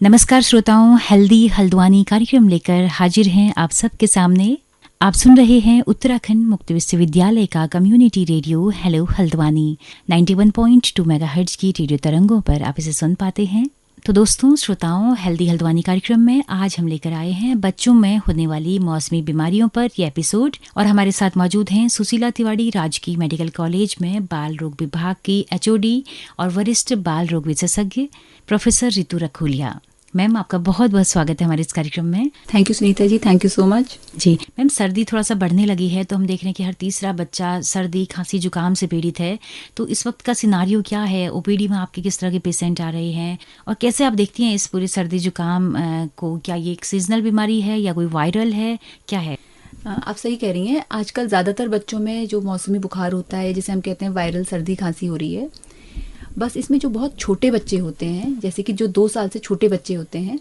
नमस्कार श्रोताओं, हेल्दी हल्द्वानी कार्यक्रम लेकर हाजिर हैं आप सबके सामने। आप सुन रहे हैं उत्तराखंड मुक्त विश्वविद्यालय का community radio hello Haldwani 91.2 megahertz की रेडियो तरंगों पर आप इसे सुन पाते हैं। तो दोस्तों, श्रोताओं, हेल्दी हल्द्वानी कार्यक्रम में आज हम लेकर आए हैं बच्चों में होने वाली मौसमी बीमारियों पर यह एपिसोड। और हमारे साथ मौजूद हैं सुशीला तिवारी, राजकीय मेडिकल कॉलेज में बाल रोग विभाग की एचओडी और वरिष्ठ बाल रोग विशेषज्ञ प्रोफेसर रितु रखोलिया। मैम, आपका बहुत बहुत स्वागत है हमारे इस कार्यक्रम में। Thank you Sunita ji, thank you so much. जी मैम, सर्दी थोड़ा सा बढ़ने लगी है तो हम देख रहे हैं कि हर तीसरा बच्चा सर्दी खांसी जुकाम से पीड़ित है। तो इस वक्त का सिनारियो क्या है? ओपीडी में आपके किस तरह के पेशेंट आ रहे हैं और कैसे आप देखती हैं इस पूरे सर्दी जुकाम को? क्या ये एक सीजनल बीमारी है या कोई वायरल है, क्या है? आप सही कह रही हैं। आजकल ज़्यादातर बच्चों में जो मौसमी बुखार होता है, जिसे हम कहते हैं वायरल सर्दी खांसी हो रही है। बस इसमें जो बहुत छोटे बच्चे होते हैं, जैसे कि जो 2 साल से छोटे बच्चे होते हैं,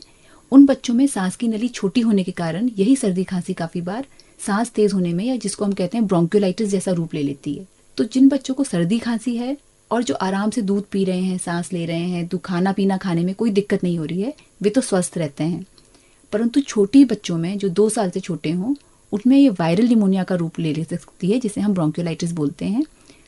उन बच्चों में सांस की नली छोटी होने के कारण यही सर्दी खांसी काफ़ी बार सांस तेज होने में, या जिसको हम कहते हैं ब्रोंकियोलाइटिस जैसा रूप ले लेती है। तो जिन बच्चों को सर्दी खांसी है और जो आराम से दूध पी रहे हैं, सांस ले रहे हैं, तो खाना पीना खाने में कोई दिक्कत नहीं हो रही है, वे तो स्वस्थ रहते हैं। परंतु छोटी बच्चों में जो 2 साल से छोटे हों, उनमें ये वायरल निमोनिया का रूप ले सकती है, जिसे हम ब्रोंकियोलाइटिस बोलते हैं।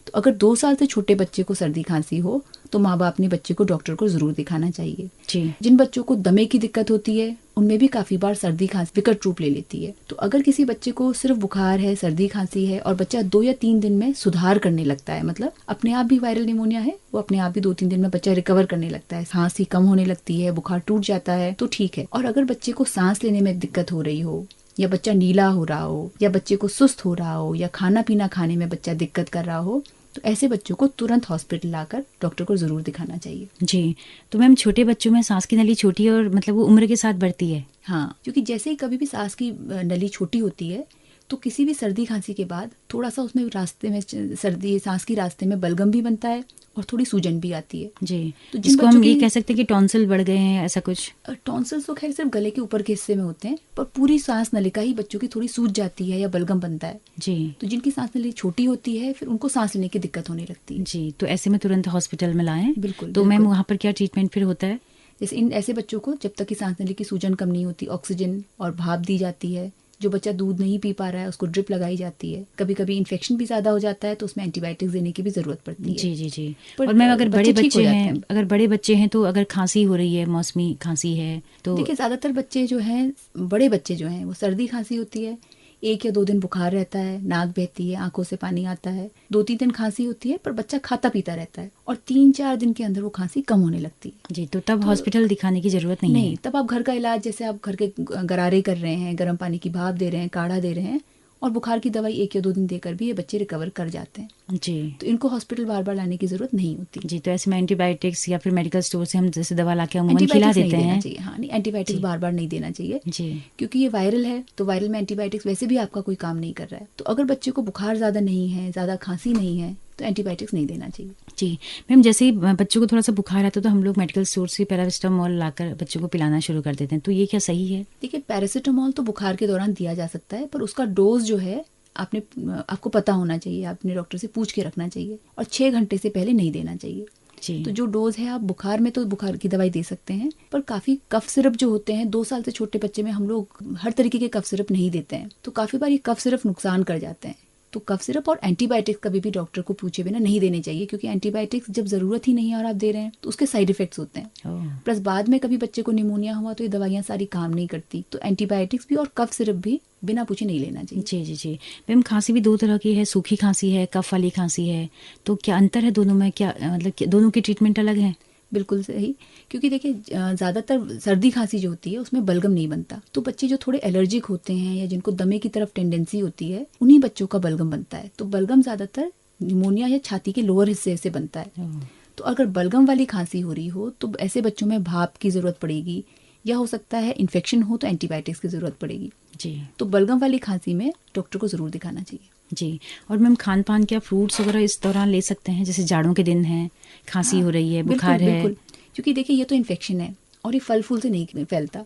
तो अगर 2 साल से छोटे बच्चे को सर्दी खांसी हो तो माँ बाप ने बच्चे को डॉक्टर को जरूर दिखाना चाहिए। जी। जिन बच्चों को दमे की दिक्कत होती है, उनमें भी काफी बार सर्दी खांसी विकट रूप ले लेती है। तो अगर किसी बच्चे को सिर्फ बुखार है, सर्दी खांसी है और बच्चा 2 या 3 दिन में सुधार करने लगता है, मतलब अपने आप भी वायरल निमोनिया है, वो अपने आप भी 2-3 दिन में बच्चा रिकवर करने लगता है, सांस ही कम होने लगती है, बुखार टूट जाता है, तो ठीक है। और अगर बच्चे को सांस लेने में दिक्कत हो रही हो, या बच्चा नीला हो रहा हो, या बच्चे को सुस्त हो रहा हो, या खाना पीना खाने में बच्चा दिक्कत कर रहा हो, तो ऐसे बच्चों को तुरंत हॉस्पिटल लाकर डॉक्टर को जरूर दिखाना चाहिए। जी। तो मैम, छोटे बच्चों में सांस की नली छोटी है और मतलब वो उम्र के साथ बढ़ती है? हाँ, क्योंकि जैसे ही कभी भी सांस की नली छोटी होती है तो किसी भी सर्दी खांसी के बाद थोड़ा सा उसमें रास्ते में, सर्दी सांस की रास्ते में बलगम भी बनता है और थोड़ी सूजन भी आती है। जी। तो जिसको हम ये कह सकते हैं कि टॉन्सिल बढ़ गए हैं, ऐसा कुछ? टॉन्सिल्स तो खैर सिर्फ गले के ऊपर के हिस्से में होते हैं, पर पूरी सांस नलिका ही बच्चों की थोड़ी सूज जाती है या बलगम बनता है। जी। तो जिनकी सांस नली छोटी होती है, फिर उनको सांस लेने की दिक्कत होने लगती है। जी। तो ऐसे में तुरंत हॉस्पिटल में लाएं। बिल्कुल। तो मैम, वहाँ पर क्या ट्रीटमेंट फिर होता है? जैसे इन ऐसे बच्चों को जब तक कि सांस नली की सूजन कम नहीं होती, ऑक्सीजन और भाप दी जाती है। जो बच्चा दूध नहीं पी पा रहा है उसको ड्रिप लगाई जाती है। कभी कभी इन्फेक्शन भी ज्यादा हो जाता है तो उसमें एंटीबायोटिक्स देने की भी जरूरत पड़ती है। जी जी जी। और मैम, अगर बड़े बच्चे हैं, अगर बड़े बच्चे हैं तो अगर खांसी हो रही है, मौसमी खांसी है, तो देखिए ज्यादातर बच्चे जो हैं, बड़े बच्चे जो हैं, वो सर्दी खांसी होती है, 1 या 2 दिन बुखार रहता है, नाक बहती है, आंखों से पानी आता है, 2-3 दिन खांसी होती है, पर बच्चा खाता पीता रहता है और 3-4 दिन के अंदर वो खांसी कम होने लगती है। जी। तो तब हॉस्पिटल दिखाने की जरूरत नहीं है? तब आप घर का इलाज, जैसे आप घर के गरारे कर रहे हैं, गर्म पानी की भाप दे रहे हैं, काढ़ा दे रहे हैं और बुखार की दवाई 1 या 2 दिन देकर भी ये बच्चे रिकवर कर जाते हैं। जी। तो इनको हॉस्पिटल बार बार लाने की जरूरत नहीं होती। जी। तो ऐसे में एंटीबायोटिक्स या फिर मेडिकल स्टोर से हम जैसे दवा लाके अमूमन खिला देते हैं। हाँ, नहीं, एंटीबायोटिक्स बार बार नहीं देना चाहिए। जी। क्योंकि ये वायरल है, तो वायरल में एंटीबायोटिक्स वैसे भी आपका कोई काम नहीं कर रहा है। तो अगर बच्चे को बुखार ज्यादा नहीं है, ज्यादा खांसी नहीं है, तो एंटीबायोटिक्स नहीं देना चाहिए। जी मैम, जैसे ही बच्चों को थोड़ा सा बुखार आता है तो हम लोग मेडिकल स्टोर से पैरासिटामोल लाकर बच्चों को पिलाना शुरू कर देते हैं, तो ये क्या सही है? देखिए, पैरासिटामोल तो बुखार के दौरान दिया जा सकता है, पर उसका डोज जो है आपको पता होना चाहिए, आपने डॉक्टर से पूछ के रखना चाहिए और 6 घंटे से पहले नहीं देना चाहिए। जी। तो जो डोज है, आप बुखार में तो बुखार की दवाई दे सकते हैं, पर काफी कफ सिरप जो होते हैं, 2 साल से छोटे बच्चे में हम लोग हर तरीके के कफ सिरप नहीं देते हैं, तो काफी बार ये कफ सिरप नुकसान कर जाते हैं। तो कफ सिरप और एंटीबायोटिक्स कभी भी डॉक्टर को पूछे बिना नहीं देने चाहिए, क्योंकि एंटीबायोटिक्स जब जरूरत ही नहीं है और आप दे रहे हैं तो उसके साइड इफेक्ट्स होते हैं। प्लस बाद में कभी बच्चे को निमोनिया हुआ तो ये दवाइयाँ सारी काम नहीं करती। तो एंटीबायोटिक्स भी और कफ सिरप भी बिना पूछे नहीं लेना चाहिए। जी जी जी। मैम, खांसी भी 2 तरह की है, सूखी खांसी है, कफ वाली खांसी है, तो क्या अंतर है दोनों में? क्या मतलब दोनों की ट्रीटमेंट अलग है? बिल्कुल सही, क्योंकि देखिए ज़्यादातर सर्दी खांसी जो होती है उसमें बलगम नहीं बनता, तो बच्चे जो थोड़े एलर्जिक होते हैं या जिनको दमे की तरफ टेंडेंसी होती है, उन्हीं बच्चों का बलगम बनता है। तो बलगम ज़्यादातर निमोनिया या छाती के लोअर हिस्से से बनता है। तो अगर बलगम वाली खांसी हो रही हो तो ऐसे बच्चों में भाप की ज़रूरत पड़ेगी, या हो सकता है इन्फेक्शन हो तो एंटीबायोटिक्स की ज़रूरत पड़ेगी। जी। तो बलगम वाली खांसी में डॉक्टर को ज़रूर दिखाना चाहिए। जी। और मैम, खान पान क्या फ्रूट्स वगैरह इस दौरान ले सकते हैं? जैसे जाड़ों के दिन है, खांसी हो रही है, बुखार है। बिल्कुल, क्योंकि देखिए ये तो इन्फेक्शन है और ये फल फूल से नहीं फैलता,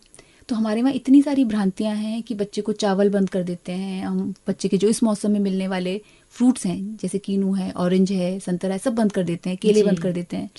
तो हमारे वहाँ इतनी सारी भ्रांतियां हैं कि बच्चे को चावल बंद कर देते हैं हम, बच्चे के जो इस मौसम में मिलने वाले फ्रूट्स हैं जैसे कीनू है, ऑरेंज है, संतरा है, सब बंद कर देते हैं, केले बंद कर देते हैं।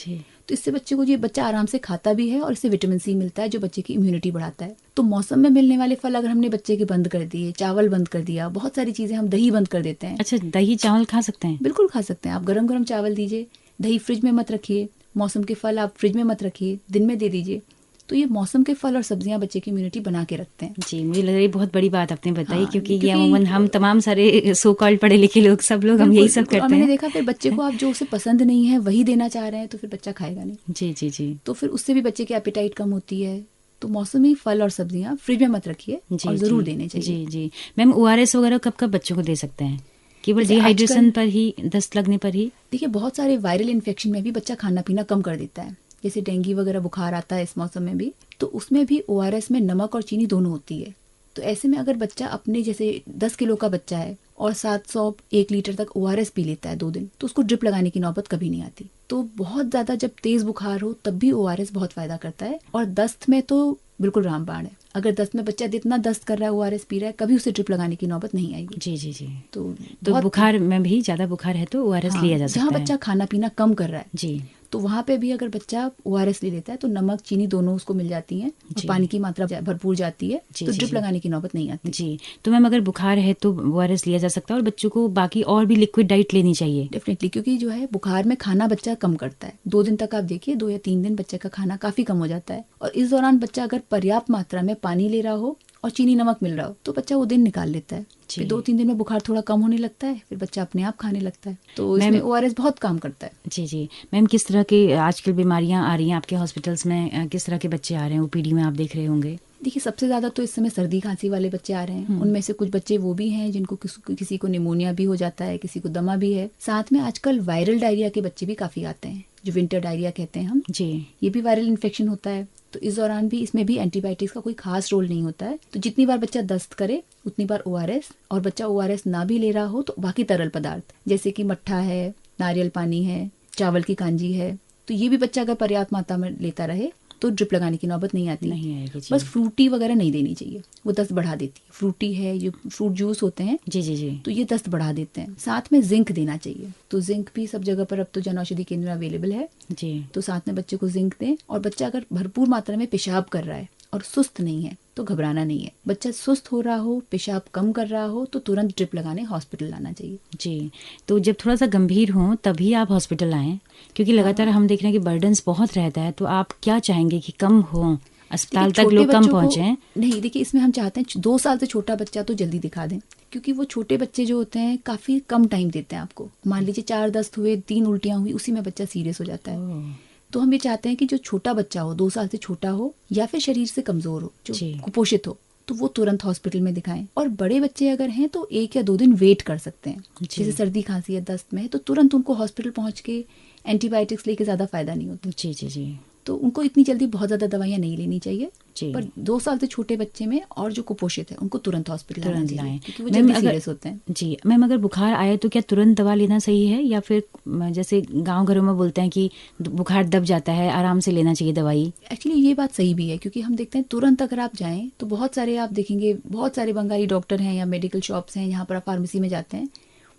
तो इससे बच्चे को, ये बच्चा आराम से खाता भी है और इससे विटामिन सी मिलता है जो बच्चे की इम्यूनिटी बढ़ाता है। तो मौसम में मिलने वाले फल अगर हमने बच्चे के बंद कर दिए, चावल बंद कर दिया, बहुत सारी चीजें, हम दही बंद कर देते हैं। अच्छा, दही चावल खा सकते हैं? बिल्कुल खा सकते हैं आप। गरम गरम चावल दीजिए, दही फ्रिज में मत रखिए, मौसम के फल आप फ्रिज में मत रखिए, दिन में दे दीजिए। तो ये मौसम के फल और सब्जियां बच्चे की इम्यूनिटी बना के रखते हैं। जी, मुझे लग रहा है बहुत बड़ी बात आपने बताई। हाँ, क्योंकि ये अमूमन हम तमाम सारे सो कॉल्ड पढ़े लिखे लोग, सब लोग हम यही सब करते हैं। मैंने देखा फिर बच्चे को आप जो उसे पसंद नहीं है वही देना चाह रहे हैं तो फिर बच्चा खाएगा नहीं। जी जी जी। तो फिर उससे भी बच्चे की एपेटाइट कम होती है। तो मौसमी फल और सब्जियां फ्रिज में मत रखिए और जरूर देने चाहिए। जी जी। मैम, ORS वगैरह कब कब बच्चों को दे सकते हैं? केवल डिहाइड्रेशन पर ही, दस्त लगने पर ही? देखिए, बहुत सारे वायरल इन्फेक्शन में भी बच्चा खाना पीना कम कर देता है, जैसे डेंगू वगैरह बुखार आता है इस मौसम में भी, तो उसमें भी ORS में नमक और चीनी दोनों होती है। तो ऐसे में अगर बच्चा अपने, जैसे 10 किलो का बच्चा है और 700-1 लीटर तक ORS पी लेता है 2 दिन, तो उसको ड्रिप लगाने की नौबत कभी नहीं आती। तो बहुत ज्यादा जब तेज बुखार हो तब भी ORS बहुत फायदा करता है। और दस्त में तो बिल्कुल रामबाण है। अगर दस्त में बच्चा जितना दस्त कर रहा है, ORS पी रहा है, कभी उसे ड्रिप लगाने की नौबत नहीं आएगी। जी जी जी। तो बुखार में भी, ज्यादा बुखार है तो ORS लिया जा सकता है। जहाँ बच्चा खाना पीना कम कर रहा है जी, तो वहाँ पे भी अगर बच्चा ORS ले लेता है तो नमक चीनी दोनों उसको मिल जाती हैं और पानी की मात्रा भरपूर जाती है, तो ड्रिप लगाने की नौबत नहीं आती। जी। तो मैम, अगर बुखार है तो ORS लिया जा सकता है और बच्चों को बाकी और भी लिक्विड डाइट लेनी चाहिए? डेफिनेटली, क्योंकि जो है बुखार में खाना बच्चा कम करता है। 2 दिन तक आप देखिए, 2 या 3 दिन बच्चे का खाना काफी कम हो जाता है। और इस दौरान बच्चा अगर पर्याप्त मात्रा में पानी ले रहा हो और चीनी नमक मिल रहा हो तो बच्चा वो दिन निकाल लेता है। फिर 2-3 दिन में बुखार थोड़ा कम होने लगता है, फिर बच्चा अपने आप खाने लगता है। तो इसमें ORS बहुत काम करता है। जी जी। मैम, किस तरह के आजकल बीमारियां आ रही हैं आपके हॉस्पिटल्स में? किस तरह के बच्चे आ रहे हैं? OPD में आप देख रहे होंगे। देखिए, सबसे ज्यादा तो इस समय सर्दी खांसी वाले बच्चे आ रहे हैं। उनमें से कुछ बच्चे वो भी हैं जिनको किसी को निमोनिया भी हो जाता है, किसी को दमा भी है। साथ में आजकल वायरल डायरिया के बच्चे भी काफी आते हैं, जो विंटर डायरिया कहते हैं हम। जी। ये भी वायरल इन्फेक्शन होता है। तो इस दौरान भी इसमें भी एंटीबायोटिक्स का कोई खास रोल नहीं होता है। तो जितनी बार बच्चा दस्त करे उतनी बार ORS, और बच्चा ORS ना भी ले रहा हो तो बाकी तरल पदार्थ जैसे कि मट्ठा है, नारियल पानी है, चावल की कांजी है, तो ये भी बच्चा अगर पर्याप्त मात्रा में लेता रहे तो ड्रिप लगाने की नौबत नहीं आती। नहीं आएगी। बस फ्रूटी वगैरह नहीं देनी चाहिए, वो दस्त बढ़ा देती है। फ्रूटी है, जो फ्रूट जूस होते हैं, जी जी जी, तो ये दस्त बढ़ा देते हैं। साथ में जिंक देना चाहिए। तो जिंक भी सब जगह पर अब तो जन औषधि केंद्र में अवेलेबल है। जी। तो साथ में बच्चे को जिंक दें। और बच्चा अगर भरपूर मात्रा में पेशाब कर रहा है और सुस्त नहीं है तो घबराना नहीं है। बच्चा सुस्त हो रहा हो, पेशाब कम कर रहा हो तो तुरंत ड्रिप लगाने हॉस्पिटल लाना चाहिए। जी। तो जब थोड़ा सा गंभीर हो तभी आप हॉस्पिटल आएं, क्योंकि लगातार हम देख रहे हैं कि बर्डन्स बहुत रहता है। तो आप क्या चाहेंगे कि कम हो, अस्पताल तक लोग कम पहुंचे? नहीं, देखिए, इसमें हम चाहते हैं 2 साल से छोटा बच्चा तो जल्दी दिखा दें, क्योंकि वो छोटे बच्चे जो होते हैं काफी कम टाइम देते हैं आपको। मान लीजिए 4 दस्त हुए, 3 उल्टियां हुई, उसी में बच्चा सीरियस हो जाता है। तो हम ये चाहते हैं कि जो छोटा बच्चा हो, 2 साल से छोटा हो या फिर शरीर से कमजोर हो, जो कुपोषित हो, तो वो तुरंत हॉस्पिटल में दिखाएं। और बड़े बच्चे अगर हैं तो 1 या 2 दिन वेट कर सकते हैं। जैसे सर्दी खांसी या दस्त में है तो तुरंत उनको हॉस्पिटल पहुंच के एंटीबायोटिक्स लेके ज्यादा फायदा नहीं होता। जी जी जी। तो उनको इतनी जल्दी बहुत ज्यादा दवाइयां नहीं लेनी चाहिए। पर 2 साल से छोटे बच्चे में और जो कुपोषित है उनको तुरंत हॉस्पिटल लाना चाहिए, क्योंकि वो जल्दी सीरियस होते हैं। जी मैम, अगर बुखार आए तो क्या तुरंत दवा लेना सही है, या फिर जैसे गांव घरों में बोलते हैं कि बुखार दब जाता है, आराम से लेना चाहिए दवाई? एक्चुअली ये बात सही भी है, क्योंकि हम देखते हैं तुरंत अगर आप जाएं तो बहुत सारे आप देखेंगे, बहुत सारे बंगाली डॉक्टर हैं या मेडिकल शॉप्स हैं, यहाँ पर आप फार्मेसी में जाते हैं,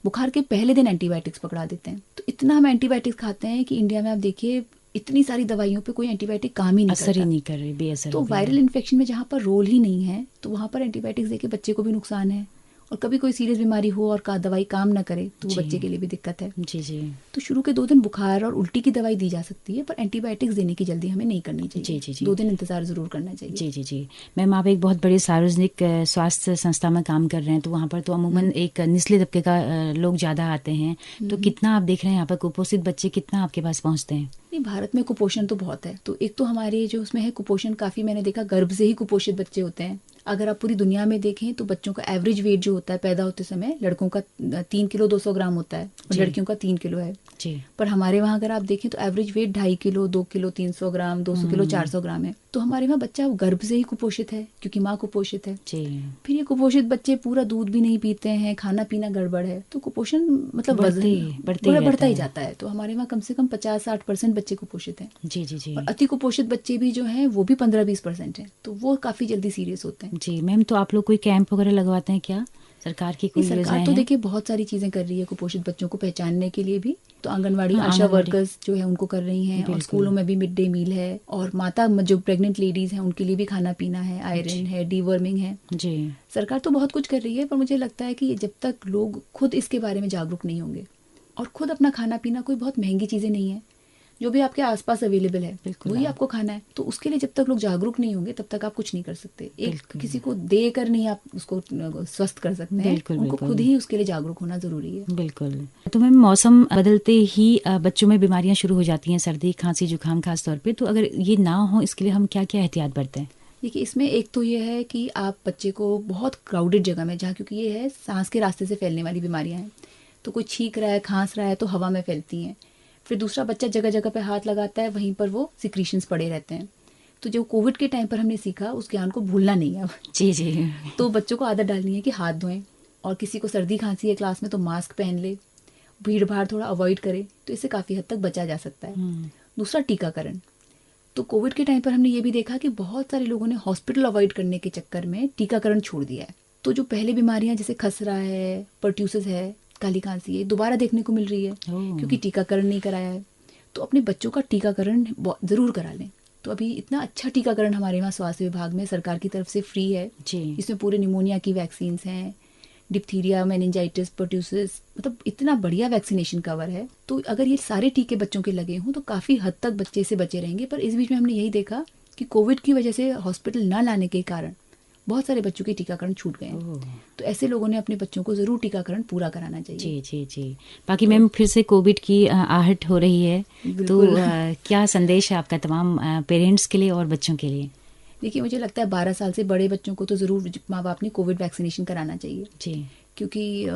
बुखार के पहले दिन एंटीबायोटिक्स पकड़ा देते हैं। तो इतना हम एंटीबायोटिक्स खाते हैं कि इंडिया में आप देखिए इतनी सारी दवाइयों पे कोई एंटीबायोटिक काम ही नहीं असर ही नहीं कर रही, बेअसर। तो वायरल इन्फेक्शन में जहाँ पर रोल ही नहीं है तो वहाँ पर एंटीबायोटिक्स देके बच्चे को भी नुकसान है, और कभी कोई सीरियस बीमारी हो और दवाई काम ना करे तो वो बच्चे के लिए भी दिक्कत है। जी जी। तो शुरू के 2 दिन बुखार और उल्टी की दवाई दी जा सकती है, पर एंटीबायोटिक्स देने की जल्दी हमें नहीं करनी चाहिए। जी जी जी। 2 दिन इंतजार जरूर करना चाहिए। जी जी जी। मैम, आप एक बहुत बड़े सार्वजनिक स्वास्थ्य संस्था में काम कर रहे हैं, तो वहाँ पर तो अमूमन एक निचले तबके का लोग ज्यादा आते हैं। तो कितना आप देख रहे हैं यहाँ पर कुपोषित बच्चे कितना आपके पास पहुँचते हैं? नहीं, भारत में कुपोषण तो बहुत है। तो एक तो हमारे जो उसमें है कुपोषण, काफी मैंने देखा गर्भ से ही कुपोषित बच्चे होते हैं। अगर आप पूरी दुनिया में देखें तो बच्चों का एवरेज वेट जो होता है पैदा होते समय, लड़कों का 3 किलो 200 ग्राम होता है और लड़कियों का 3 किलो है। जी। पर हमारे वहाँ अगर आप देखें तो एवरेज वेट 2.5 किलो, 2 किलो 300 ग्राम, 200 किलो 400 ग्राम है। तो हमारे वहाँ बच्चा गर्भ से ही कुपोषित है क्योंकि माँ कुपोषित है। जी। फिर ये कुपोषित बच्चे पूरा दूध भी नहीं पीते हैं, खाना पीना गड़बड़ है, तो कुपोषण मतलब वजन बढ़ता ही जाता है। तो हमारे वहाँ कम से कम 50-60% बच्चे कुपोषित हैं। जी जी जी। और अति कुपोषित बच्चे भी जो हैं वो भी 15-20% हैं, तो वो काफी जल्दी सीरियस होते हैं। जी मैम, तो आप लोग कोई कैंप वगैरह लगवाते हैं क्या? सरकार की कोई योजनाएं सरकार तो हैं? देखिए बहुत सारी चीजें कर रही है कुपोषित बच्चों को पहचानने के लिए भी। तो आंगनवाड़ी हाँ, आशा आंगनवाड़ी। वर्कर्स जो है उनको कर रही हैं, और बिल्कुल। स्कूलों में भी मिड डे मील है, और माता जो प्रेग्नेंट लेडीज हैं उनके लिए भी खाना पीना है, आयरन है, डीवर्मिंग है। जी। सरकार तो बहुत कुछ कर रही है, पर मुझे लगता है कि जब तक लोग खुद इसके बारे में जागरूक नहीं होंगे, और खुद अपना खाना पीना कोई बहुत महंगी चीजें नहीं है, जो भी आपके आसपास अवेलेबल है वही आपको खाना है, तो उसके लिए जब तक लोग जागरूक नहीं होंगे तब तक आप कुछ नहीं कर सकते। एक किसी को देकर नहीं आप उसको स्वस्थ कर सकते हैं, उनको खुद ही उसके लिए जागरूक होना जरूरी है। बिल्कुल। तो मैम, मौसम बदलते ही बच्चों में बीमारियां शुरू हो जाती हैं, सर्दी खांसी जुकाम खास तौर पे, तो अगर ये ना हो इसके लिए हम क्या क्या एहतियात बरतें? देखिए इसमें एक तो ये है कि आप बच्चे को बहुत क्राउडेड जगह में, जहाँ क्योंकि ये है सांस के रास्ते से फैलने वाली बीमारियां हैं, तो कोई छींक रहा है खांस रहा है तो हवा में फैलती हैं। फिर दूसरा, बच्चा जगह जगह पे हाथ लगाता है, वहीं पर वो सिक्रीशंस पड़े रहते हैं। तो जो कोविड के टाइम पर हमने सीखा उस ज्ञान को भूलना नहीं है अब। जी जी। तो बच्चों को आदत डालनी है कि हाथ धोएं, और किसी को सर्दी खांसी है क्लास में तो मास्क पहन ले, भीड़ भाड़ थोड़ा अवॉइड करे, तो इससे काफ़ी हद तक बचा जा सकता है। दूसरा, टीकाकरण। तो कोविड के टाइम पर हमने ये भी देखा कि बहुत सारे लोगों ने हॉस्पिटल अवॉइड करने के चक्कर में टीकाकरण छोड़ दिया है। तो जो पहले बीमारियां जैसे खसरा है, पर्ट्यूसिस है, काली खांसी है, दोबारा देखने को मिल रही है क्योंकि टीकाकरण नहीं कराया है। तो अपने बच्चों का टीकाकरण जरूर करा लें। तो अभी इतना अच्छा टीकाकरण हमारे वहाँ स्वास्थ्य विभाग में सरकार की तरफ से फ्री है। इसमें पूरे निमोनिया की वैक्सीन हैं, डिप्थीरिया, मेनिंजाइटिस, पर्ट्यूसिस, मतलब इतना बढ़िया वैक्सीनेशन कवर है। तो अगर ये सारे टीके बच्चों के लगे हों तो काफ़ी हद तक बच्चे से बचे रहेंगे। पर इस बीच में हमने यही देखा कि कोविड की वजह से हॉस्पिटल ना लाने के कारण बहुत सारे बच्चों के टीकाकरण छूट गए। तो ऐसे लोगों ने अपने बच्चों को जरूर टीकाकरण पूरा कराना चाहिए। जी जी जी। बाकी मैम, फिर से कोविड की आहट हो रही है, तो क्या संदेश है आपका तमाम पेरेंट्स के लिए और बच्चों के लिए? देखिए मुझे लगता है 12 साल से बड़े बच्चों को तो ज़रूर माँ बाप ने कोविड वैक्सीनेशन कराना चाहिए जी, क्योंकि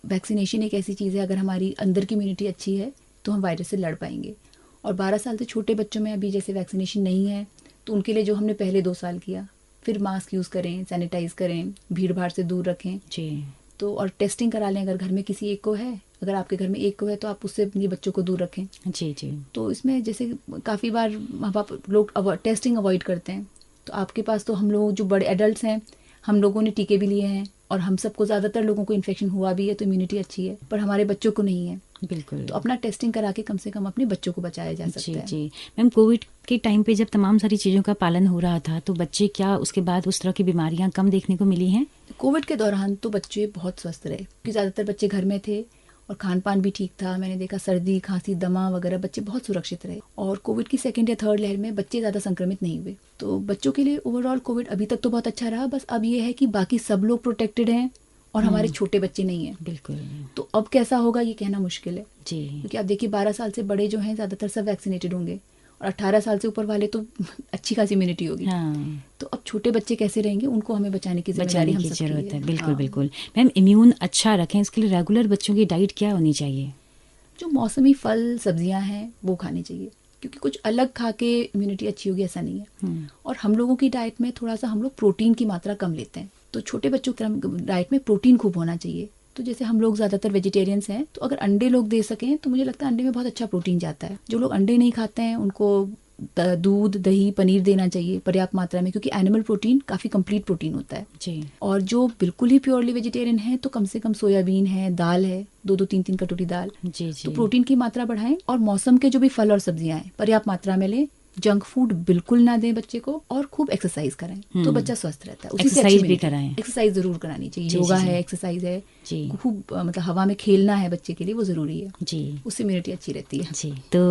वैक्सीनेशन एक ऐसी चीज़ है, अगर हमारी अंदर की इम्यूनिटी अच्छी है तो हम वायरस से लड़ पाएंगे। और 12 साल से छोटे बच्चों में अभी जैसे वैक्सीनेशन नहीं है, तो उनके लिए जो हमने पहले 2 साल किया, फिर मास्क यूज़ करें, सैनिटाइज करें, भीड़ भाड़ से दूर रखें जी। तो और टेस्टिंग करा लें। अगर घर में किसी एक को है, अगर आपके घर में एक को है तो आप उससे अपने बच्चों को दूर रखें। जी जी। तो इसमें जैसे काफ़ी बार माँ बाप लोग टेस्टिंग अवॉइड करते हैं, तो आपके पास तो हम लोग जो बड़े एडल्ट्स हैं, हम लोगों ने टीके भी लिए हैं और हम सबको ज़्यादातर लोगों को इन्फेक्शन हुआ भी है तो इम्यूनिटी अच्छी है, पर हमारे बच्चों को नहीं है। बिल्कुल। तो अपना टेस्टिंग करा के कम से कम अपने बच्चों को बचाया जा सकता है। जी मैम, कोविड के टाइम पे जब तमाम सारी चीज़ों का पालन हो रहा था तो बच्चे क्या उसके बाद उस तरह की बीमारियां कम देखने को मिली हैं? कोविड के दौरान तो बच्चे बहुत स्वस्थ रहे क्योंकि ज़्यादातर बच्चे घर में थे और खान पान भी ठीक था। मैंने देखा सर्दी खांसी दमा वगैरह बच्चे बहुत सुरक्षित रहे, और कोविड की 2nd या 3rd लहर में बच्चे ज़्यादा संक्रमित नहीं हुए। तो बच्चों के लिए ओवरऑल कोविड अभी तक तो बहुत अच्छा रहा। बस अब ये है कि बाकी सब लोग प्रोटेक्टेड हैं और हमारे छोटे बच्चे नहीं हैं। बिल्कुल। तो अब कैसा होगा ये कहना मुश्किल है जी, क्योंकि आप देखिए 12 साल से बड़े जो हैं ज़्यादातर सब वैक्सीनेटेड होंगे, और 18 साल से ऊपर वाले तो अच्छी खासी इम्यूनिटी होगी। हाँ। तो अब छोटे बच्चे कैसे रहेंगे, उनको हमें बचाने की जिम्मेदारी हम सबकी जरूरत है। बिल्कुल हाँ। बिल्कुल मैम, इम्यून अच्छा रखें इसके लिए रेगुलर बच्चों की डाइट क्या होनी चाहिए? जो मौसमी फल सब्जियां हैं वो खानी चाहिए, क्योंकि कुछ अलग खा के इम्यूनिटी अच्छी होगी ऐसा नहीं है। और हम लोगों की डाइट में थोड़ा सा हम लोग प्रोटीन की मात्रा कम लेते हैं, तो छोटे बच्चों की डाइट में प्रोटीन खूब होना चाहिए। तो जैसे हम लोग ज़्यादातर वेजिटेरियंस हैं, तो अगर अंडे लोग दे सकें तो मुझे लगता है अंडे में बहुत अच्छा प्रोटीन जाता है। जो लोग अंडे नहीं खाते हैं उनको दूध दही पनीर देना चाहिए पर्याप्त मात्रा में, क्योंकि एनिमल प्रोटीन काफ़ी कंप्लीट प्रोटीन होता है जी। और जो बिल्कुल ही प्योरली वेजिटेरियन है तो कम से कम सोयाबीन है, दाल है, 2-3 कटोरी दाल। जी जी। तो प्रोटीन की मात्रा बढ़ाएं और मौसम के जो भी फल और सब्जियां हैं पर्याप्त मात्रा में लें। जंक फूड बिल्कुल ना दें बच्चे को, और खूब एक्सरसाइज कराएं तो बच्चा स्वस्थ रहता है। उसी से एक्सरसाइज भी कराएं। एक्सरसाइज जरूर करानी चाहिए। योगा है, एक्सरसाइज है जी। खूब मतलब हवा में खेलना है बच्चे के लिए, वो जरूरी है जी। उससे इम्यूनिटी अच्छी रहती है। जी। तो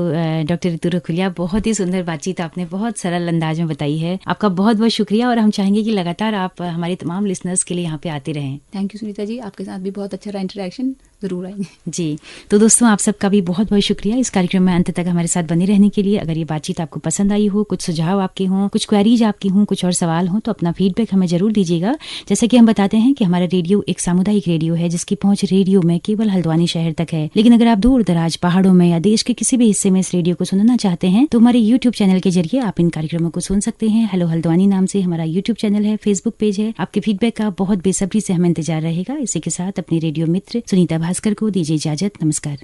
डॉक्टर ऋतु रखुलिया, बहुत ही सुंदर बातचीत आपने बहुत सरल अंदाज में बताई है। आपका बहुत बहुत शुक्रिया, और हम चाहेंगे कि लगातार आप हमारे तमाम लिसनर्स के लिए यहाँ पे आते रहें। थैंक यू सुनीता जी, आपके साथ भी बहुत अच्छा रहा इंटरेक्शन। ज़रूर आएंगे। जी, तो दोस्तों आप सबका भी बहुत बहुत शुक्रिया इस कार्यक्रम में अंत तक हमारे साथ बने रहने के लिए। अगर ये बातचीत आपको पसंद आई हो, कुछ सुझाव आपके हों, कुछ क्वेरीज आपकी हों, कुछ और सवाल हों, तो अपना फीडबैक हमें जरूर दीजिएगा। जैसे कि हम बताते हैं कि हमारा रेडियो एक सामुदायिक रेडियो है जिसकी पहुंच रेडियो में केवल हल्द्वानी शहर तक है। लेकिन अगर आप दूर दराज पहाड़ों में या देश के किसी भी हिस्से में इस रेडियो को सुनना चाहते हैं तो हमारे यूट्यूब चैनल के जरिए आप इन कार्यक्रमों को सुन सकते हैं। हेलो हल्द्वानी नाम से हमारा यूट्यूब चैनल है, फेसबुक पेज है। आपके फीडबैक का बहुत बेसब्री से हमें इंतजार रहेगा। इसी के साथ अपने रेडियो मित्र सुनीता भास्कर को दीजिए इजाजत। नमस्कार।